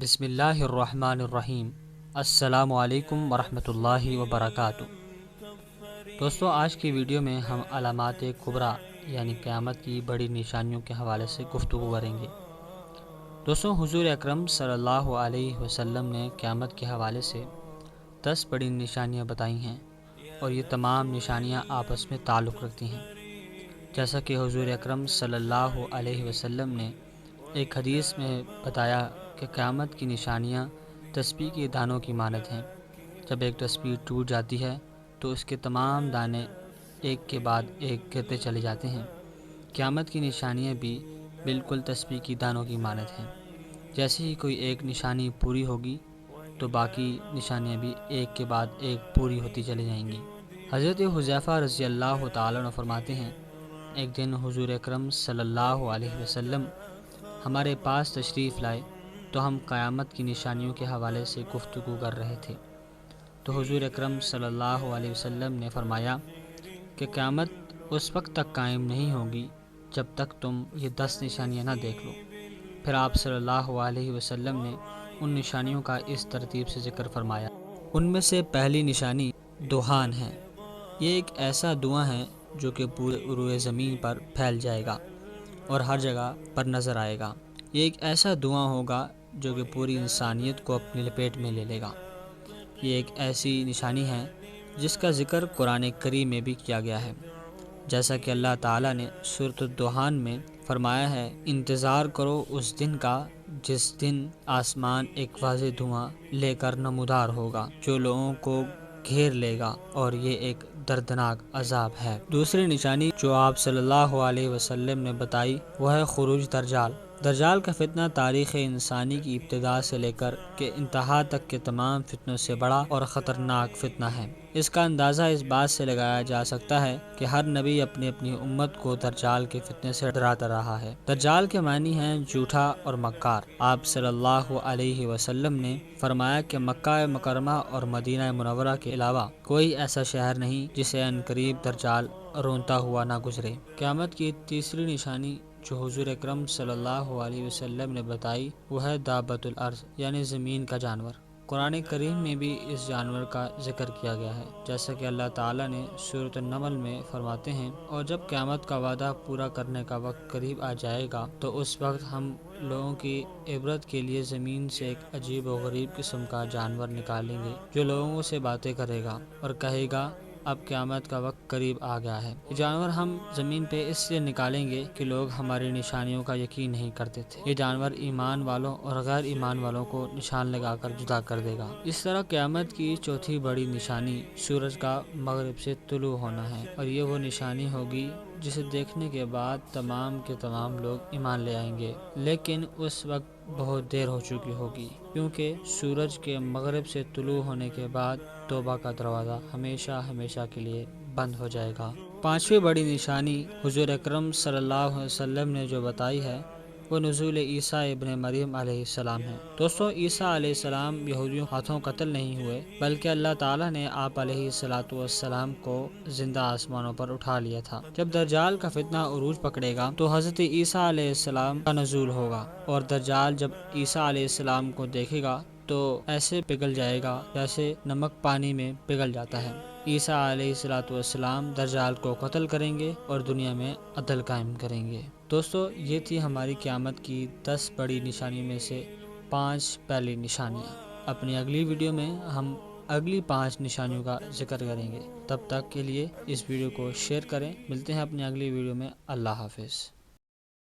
بسم اللہ الرحمن الرحیم۔ السلام علیکم ورحمۃ اللہ وبرکاتہ۔ دوستو، آج کی ویڈیو میں ہم علامات کبریٰ یعنی قیامت کی بڑی نشانیوں کے حوالے سے گفتگو کریں گے۔ دوستو، حضور اکرم صلی اللہ علیہ وسلم نے قیامت کے حوالے سے 10 بڑی نشانیاں بتائی ہیں، اور یہ تمام نشانیاں آپس میں تعلق رکھتی ہیں۔ جیسا کہ حضور اکرم صلی اللہ علیہ وسلم نے ایک حدیث میں بتایا کہ قیامت کی نشانیاں تسبیح کے دانوں کی مانند ہیں۔ جب ایک تسبیح ٹوٹ جاتی ہے تو اس کے تمام دانے ایک کے بعد ایک گرتے چلے جاتے ہیں۔ قیامت کی نشانیاں بھی بالکل تسبیح کی دانوں کی مانند ہیں۔ جیسے ہی کوئی ایک نشانی پوری ہوگی تو باقی نشانیاں بھی ایک کے بعد ایک پوری ہوتی چلی جائیں گی۔ حضرت حذیفہ رضی اللہ تعالیٰ عنہ فرماتے ہیں، ایک دن حضور اکرم صلی اللہ علیہ وسلم ہمارے پاس تشریف لائے تو ہم قیامت کی نشانیوں کے حوالے سے گفتگو کر رہے تھے، تو حضور اکرم صلی اللہ علیہ وسلم نے فرمایا کہ قیامت اس وقت تک قائم نہیں ہوگی جب تک تم یہ 10 نشانیاں نہ دیکھ لو۔ پھر آپ صلی اللہ علیہ وسلم نے ان نشانیوں کا اس ترتیب سے ذکر فرمایا۔ ان میں سے پہلی نشانی دخان ہے۔ یہ ایک ایسا دھواں ہے جو کہ پورے عروہ زمین پر پھیل جائے گا اور ہر جگہ پر نظر آئے گا۔ یہ ایک ایسا دھواں ہوگا جو کہ پوری انسانیت کو اپنی لپیٹ میں لے لے گا۔ یہ ایک ایسی نشانی ہے جس کا ذکر قرآن کریم میں بھی کیا گیا ہے، جیسا کہ اللہ تعالیٰ نے سورۃ الدخان میں فرمایا ہے، انتظار کرو اس دن کا جس دن آسمان ایک واضح دھواں لے کر نمودار ہوگا جو لوگوں کو گھیر لے گا، اور یہ ایک دردناک عذاب ہے۔ دوسری نشانی جو آپ صلی اللہ علیہ وسلم نے بتائی وہ ہے خروج دجال۔ دجال کا فتنہ تاریخ انسانی کی ابتدا سے لے کر کے انتہا تک کے تمام فتنوں سے بڑا اور خطرناک فتنہ ہے۔ اس کا اندازہ اس بات سے لگایا جا سکتا ہے کہ ہر نبی اپنی امت کو دجال کے فتنے سے ڈراتا رہا ہے۔ دجال کے معنی ہیں جھوٹا اور مکار۔ آپ صلی اللہ علیہ وسلم نے فرمایا کہ مکہ مکرمہ اور مدینہ منورہ کے علاوہ کوئی ایسا شہر نہیں جسے عنقریب دجال رونتا ہوا نہ گزرے۔ قیامت کی تیسری نشانی جو حضور اکرم صلی اللہ علیہ وسلم نے بتائی وہ ہے دابۃ الارض یعنی زمین کا جانور۔ قرآن کریم میں بھی اس جانور کا ذکر کیا گیا ہے، جیسا کہ اللہ تعالیٰ نے سورۃ النمل میں فرماتے ہیں، اور جب قیامت کا وعدہ پورا کرنے کا وقت قریب آ جائے گا تو اس وقت ہم لوگوں کی عبرت کے لیے زمین سے ایک عجیب و غریب قسم کا جانور نکالیں گے جو لوگوں سے باتیں کرے گا اور کہے گا اب قیامت کا وقت قریب آ گیا ہے۔ یہ جانور ہم زمین پہ اس لیے نکالیں گے کہ لوگ ہماری نشانیوں کا یقین نہیں کرتے تھے۔ یہ جانور ایمان والوں اور غیر ایمان والوں کو نشان لگا کر جدا کر دے گا۔ اس طرح قیامت کی چوتھی بڑی نشانی سورج کا مغرب سے طلوع ہونا ہے، اور یہ وہ نشانی ہوگی جسے دیکھنے کے بعد تمام کے تمام لوگ ایمان لے آئیں گے، لیکن اس وقت بہت دیر ہو چکی ہوگی، کیونکہ سورج کے مغرب سے طلوع ہونے کے بعد توبہ کا دروازہ ہمیشہ ہمیشہ کے لیے بند ہو جائے گا۔ پانچویں بڑی نشانی حضور اکرم صلی اللہ علیہ وسلم نے جو بتائی ہے وہ نزول عیسیٰ ابن مریم علیہ السلام ہے۔ دوستو، عیسیٰ علیہ السلام یہودیوں ہاتھوں قتل نہیں ہوئے، بلکہ اللہ تعالیٰ نے آپ علیہ السلام کو زندہ آسمانوں پر اٹھا لیا تھا۔ جب دجال کا فتنہ عروج پکڑے گا تو حضرت عیسیٰ علیہ السلام کا نزول ہوگا، اور دجال جب عیسیٰ علیہ السلام کو دیکھے گا تو ایسے پگھل جائے گا جیسے نمک پانی میں پگھل جاتا ہے۔ عیسیٰ علیہ السلام دجال کو قتل کریں گے اور دنیا میں عدل قائم کریں گے۔ دوستو، یہ تھی ہماری قیامت کی 10 بڑی نشانیوں میں سے 5 پہلی نشانیاں۔ اپنی اگلی ویڈیو میں ہم اگلی 5 نشانیوں کا ذکر کریں گے۔ تب تک کے لیے اس ویڈیو کو شیئر کریں۔ ملتے ہیں اپنی اگلی ویڈیو میں۔ اللہ حافظ۔